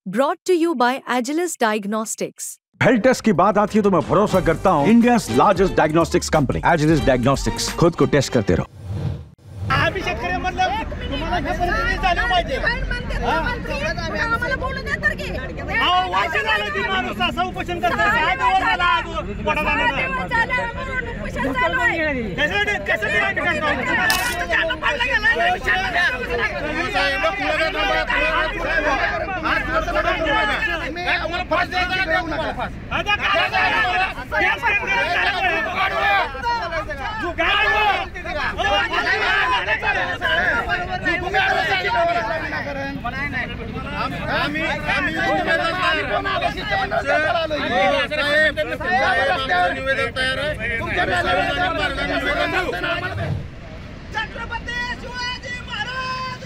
Brought to you by Agilus Diagnostics. Health test की बात आती है तो मैं भरोसा करता हूँ India largest diagnostics company Agilus diagnostics. खुद को टेस्ट करते रहो। आम्ही शेतकरी म्हणलं तुम्हाला खबर झालं पाहिजे। आम्हाला बोलू द्या तर की अहो वर्ष झालं ती माणूस असं उपोषण करतो। साहेब झाला आज उपोषण चालू आहे। कशासाठी आम्ही करतो? झालं पडलं गेलं साहेब आम्हाला फास द्यायचा का तुम्हाला फास? आता निवेदन तयार आहे। छत्रपती शिवाजी महाराज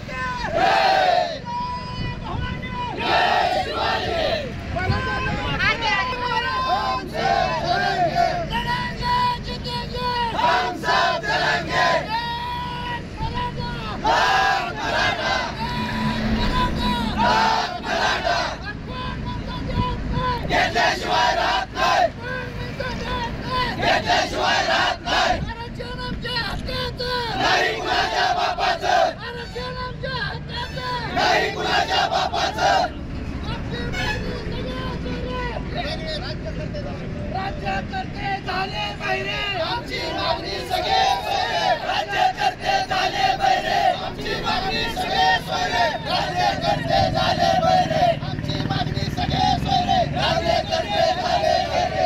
राज्यकर्ते झाले बहिरे आमची मागणी सगळे सोयरे। राज्यकर्ते झाले बहिरे आमची मागणी सगळे सोयरे। राज्यकर्ते झाले बहिरे आमची मागणी सगळे सोयरे। राज्यकर्ते झाले बहिरे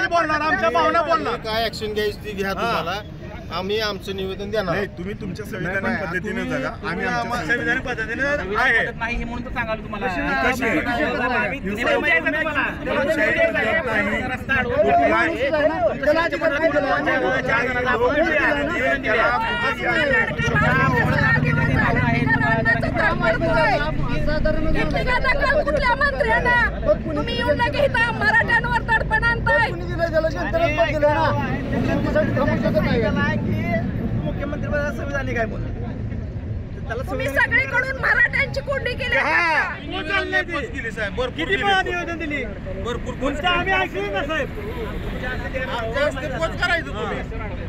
बोलणार आमच्या भावना बोलणार काय ऍक्शन घ्यायची ती घ्या। तुम्हाला आम्ही आमचं निवेदन देणार नाही। तुम्ही तुमच्या संविधानिक पद्धतीने जगा। आम्ही आमच्या संविधानिक पद्धतीने आहे नाही म्हणून तर सांगाल तुम्हाला कशी कुठल्या मंत्र्यांना तुम्ही येऊन घेता मराठ्यांवर तडपण आणताय। मुख्यमंत्री संविधानिक काय बोल तुम्ही सगळीकडून मराठ्यांची कोंडी केली। किती वेळा निवेदन दिली भरपूर कोणतं आम्ही ऐकली ना साहेब। पोच करायचं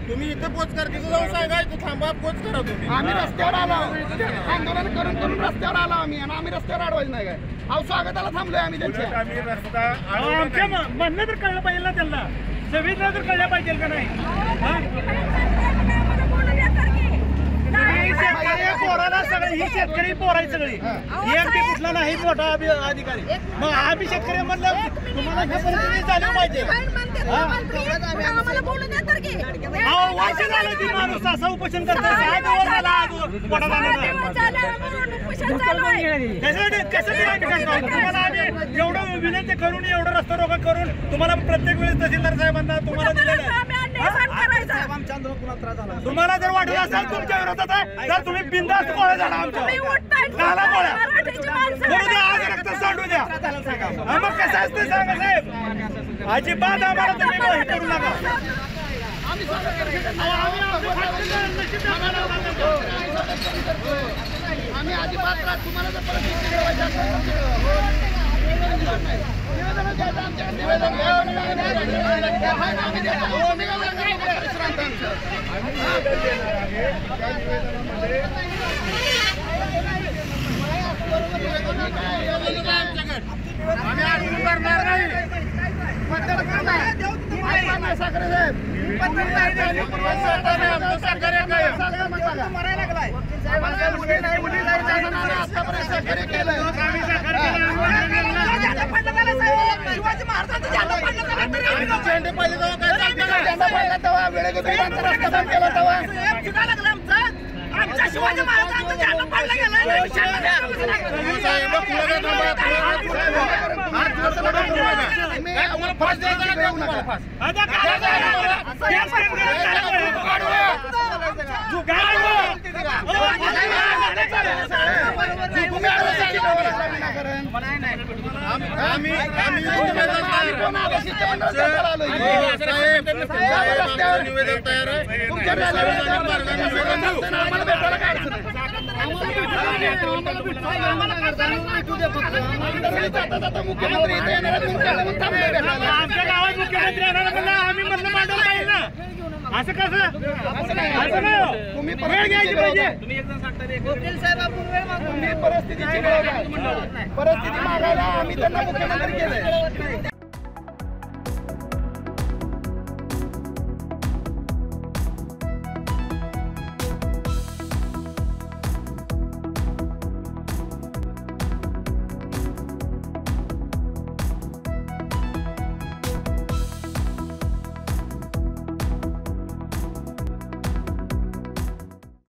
तुम्ही इथे पोच करा तिथं जाऊन सांगायचं थांबा पोच करा तुम्ही। आम्ही रस्त्यावर आलो आंदोलन करून करून रस्त्यावर आलो आम्ही आणि आम्ही रस्त्यावर अडवायचं नाही काय। अहो स्वागताला थांबलोय आम्ही त्यांच्या। आम्ही रस्ता आमच्या म्हणणं तर कळलं पाहिजे ना त्यांना संविधान तर कळलं पाहिजे का नाही। पोराला सगळे ही शेतकरी पोराय सगळी एमपी कुठला नाही मोठा अधिकारी। मग आम्ही शेतकरी म्हणलं तुम्हाला खबर झालं पाहिजे। आम्हाला बोलू द्या तर की अहो वर्ष झालं ती माणूस असं उपोषण करतो। साहेब झाला आज उपोषण चालू आहे। कशासाठी आम्ही करतो? तुम्हाला आम्ही एवढं विनंती करून एवढं रस्ता रोका करून तुम्हाला प्रत्येक वेळेस तहसीलदार साहेबांना तुम्हाला दिलेलं आहे। तुम्हाला जर वाटत असेल तुमच्या विरोधात आहे तर तुम्ही बिनधास्त गोळ्या झाला आमच्या झाला गोळ्या म्हणून द्या आज रक्त सांडू द्या। मग कसं असते सांगा साहेब अजिबात आम्हाला तुम्ही हे करू नका। आम्ही अजिबात तुम्हाला जर आमच्या शिवाजी महाराजांचं झालं पडलं गेलं फास द्यायचा का तुम्हाला फास? निवेदन तयार आहे. मुख्यमंत्री इथे येणार आहेत, म्हणून थांबलोय भेटायला. आमच्या गावात मुख्यमंत्री येणार म्हणलं आम्ही म्हणलं मांडवलं पाहिजे ना. असं कसं असं नाही. तुम्ही वेळ घ्यायची पाहिजे. तुम्ही परिस्थितीची वेळ घ्या. परिस्थिती मागायला आम्ही त्यांना मुख्यमंत्री केलंय.